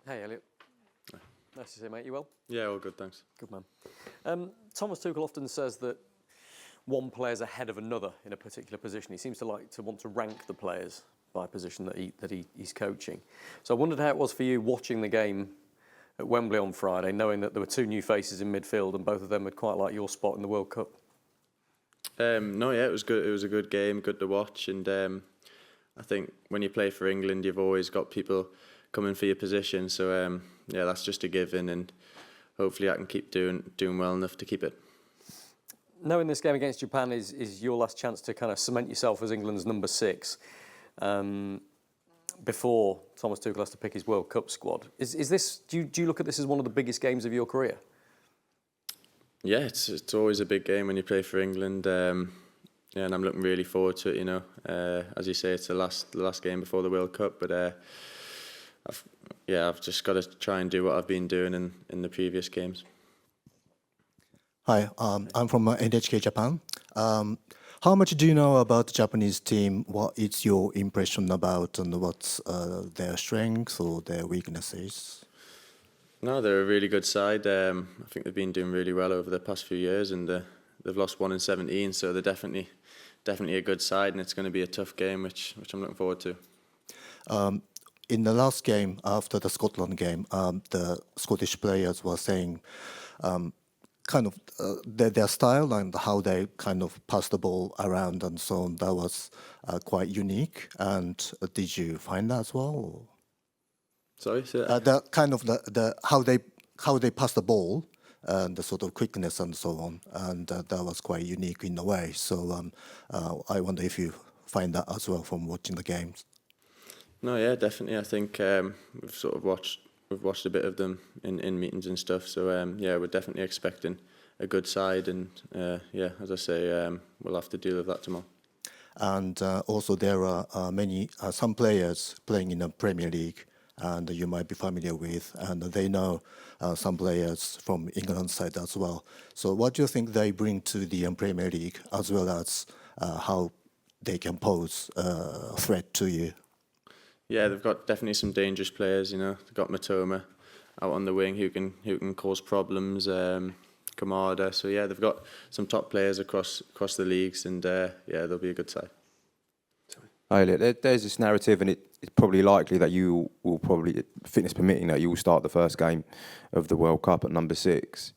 Hey, Elliot. Nice to see you, mate. You well? Yeah, all good, thanks. Good man. Thomas Tuchel often says that one player's ahead of another in a particular position. He seems to like to want to rank the players by position that he's coaching. So I wondered how it was for you watching the game at Wembley on Friday, knowing that there were two new faces in midfield and both of them would quite like your spot in the World Cup. No, yeah, it was good. It was a good game, good to watch, and I think when you play for England, you've always got people coming for your position. So yeah, that's just a given, and hopefully I can keep doing well enough to keep it. Knowing this game against Japan is your last chance to kind of cement yourself as England's number 6 before Thomas Tuchel has to pick his World Cup squad. Is this? Do you look at this as one of the biggest games of your career? Yeah, it's always a big game when you play for England. Yeah, and I'm looking really forward to it. You know, as you say, it's the last game before the World Cup, but I've just got to try and do what I've been doing in the previous games. Hi, I'm from NHK Japan. How much do you know about the Japanese team? What is your impression about and what's their strengths or their weaknesses? No, they're a really good side. I think they've been doing really well over the past few years, and they've lost 1 in 17, so they're definitely a good side, and it's going to be a tough game, which I'm looking forward to. In the last game, after the Scotland game, the Scottish players were saying kind of their style and how they kind of pass the ball around and so on. That was quite unique. And did you find that as well? Or? Sorry, the kind of the how they pass the ball and the sort of quickness and so on, and that was quite unique in a way. So I wonder if you find that as well from watching the games. No, yeah, definitely. I think we've sort of watched a bit of them in meetings and stuff. So yeah, we're definitely expecting a good side, and yeah, as I say, we'll have to deal with that tomorrow. And also there are some players playing in the Premier League, and you might be familiar with, and they know some players from England side as well. So what do you think they bring to the Premier League, as well as how they can pose a threat to you? Yeah, they've got definitely some dangerous players. You know, they've got Matoma out on the wing who can cause problems. Kamada. So yeah, they've got some top players across the leagues, and yeah, they'll be a good side. Hi, Elliot. There's this narrative, and it's probably likely that you will probably, fitness permitting, that you will start the first game of the World Cup at number 6.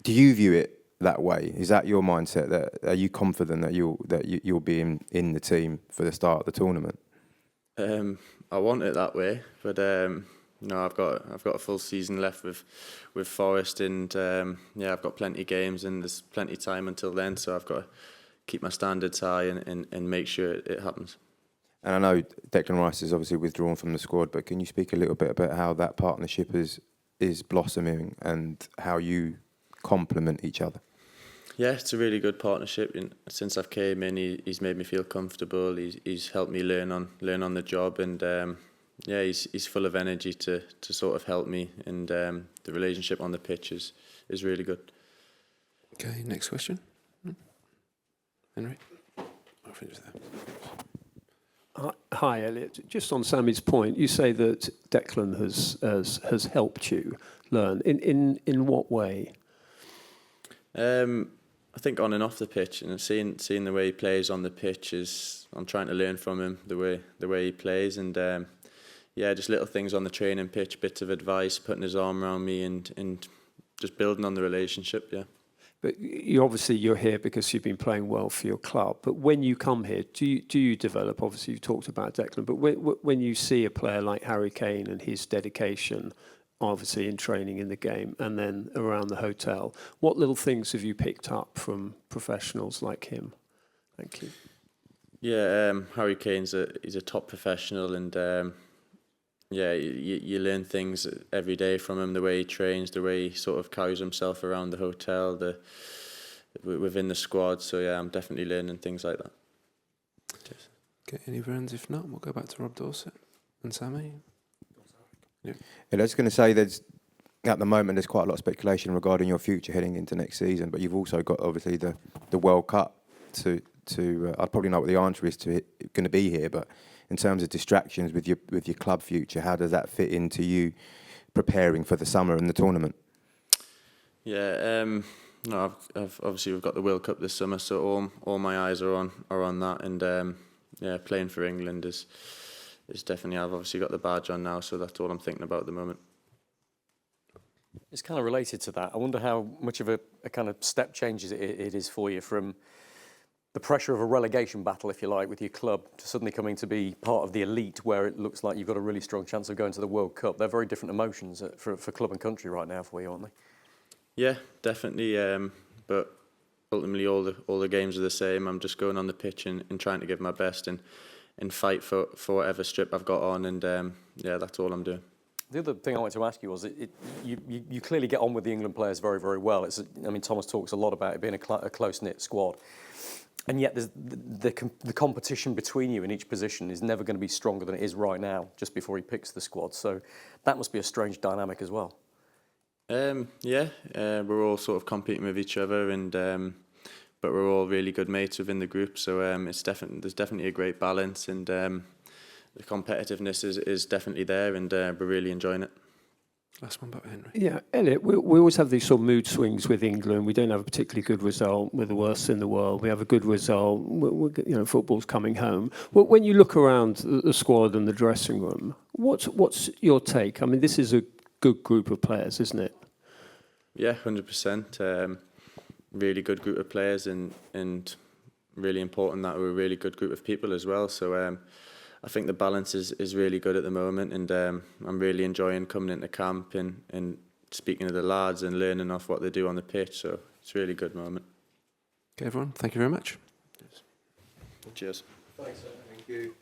Do you view it that way? Is that your mindset? That are you confident that you'll be in the team for the start of the tournament? I want it that way, but no, I've got a full season left with Forest, and yeah, I've got plenty of games, and there's plenty of time until then, so I've got to keep my standards high and make sure it happens. And I know Declan Rice is obviously withdrawn from the squad, but can you speak a little bit about how that partnership is blossoming and how you complement each other? Yeah, it's a really good partnership. Since I've came in, he's made me feel comfortable. He's helped me learn on the job, and yeah, he's full of energy to sort of help me, and the relationship on the pitch is really good. Okay, next question. Henry? I'll finish there. Hi, Elliot. Just on Sammy's point, you say that Declan has helped you learn. In what way? I think on and off the pitch, and seeing the way he plays on the pitch I'm trying to learn from him the way he plays, and yeah, just little things on the training pitch, bits of advice, putting his arm around me, and just building on the relationship. Yeah. But you're here because you've been playing well for your club. But when you come here, do you develop? Obviously, you talked about Declan, but when you see a player like Harry Kane and his dedication, obviously in training in the game and then around the hotel, what little things have you picked up from professionals like him? Thank you. Yeah, Harry Kane's he's a top professional, and yeah, you learn things every day from him, the way he trains, the way he sort of carries himself around the hotel, within the squad. So yeah, I'm definitely learning things like that. Cheers. Okay, any friends? If not, we'll go back to Rob Dorset and Sammy. Yeah, I was going to say at the moment there's quite a lot of speculation regarding your future heading into next season, but you've also got obviously the World Cup to I probably know what the answer is to going to be here, but in terms of distractions with your club future, how does that fit into you preparing for the summer and the tournament? Yeah, no, I've obviously we've got the World Cup this summer, so all my eyes are on that, and yeah, playing for England is definitely. I've obviously got the badge on now, so that's all I'm thinking about at the moment. It's kind of related to that. I wonder how much of a kind of step change it is for you from the pressure of a relegation battle, if you like, with your club to suddenly coming to be part of the elite where it looks like you've got a really strong chance of going to the World Cup. They're very different emotions for club and country right now for you, aren't they? Yeah, definitely. But ultimately, all the games are the same. I'm just going on the pitch and trying to give my best and fight for whatever strip I've got on. And yeah, that's all I'm doing. The other thing I wanted to ask you was, you clearly get on with the England players very, very well. Thomas talks a lot about it being a close-knit squad. And yet the competition between you in each position is never going to be stronger than it is right now, just before he picks the squad. So that must be a strange dynamic as well. Yeah, we're all sort of competing with each other, and but we're all really good mates within the group. So there's definitely a great balance, and the competitiveness is definitely there, and we're really enjoying it. Last one about Henry. Yeah, Elliot, we always have these sort of mood swings with England. We don't have a particularly good result. We're the worst in the world. We have a good result. Football's coming home. Well, when you look around the squad and the dressing room, what's your take? I mean, this is a good group of players, isn't it? Yeah, 100%. Really good group of players, and really important that we're a really good group of people as well. So I think the balance is really good at the moment, and I'm really enjoying coming into camp and speaking to the lads and learning off what they do on the pitch. So it's a really good moment. Okay, everyone, thank you very much. Cheers. Thanks, thank you.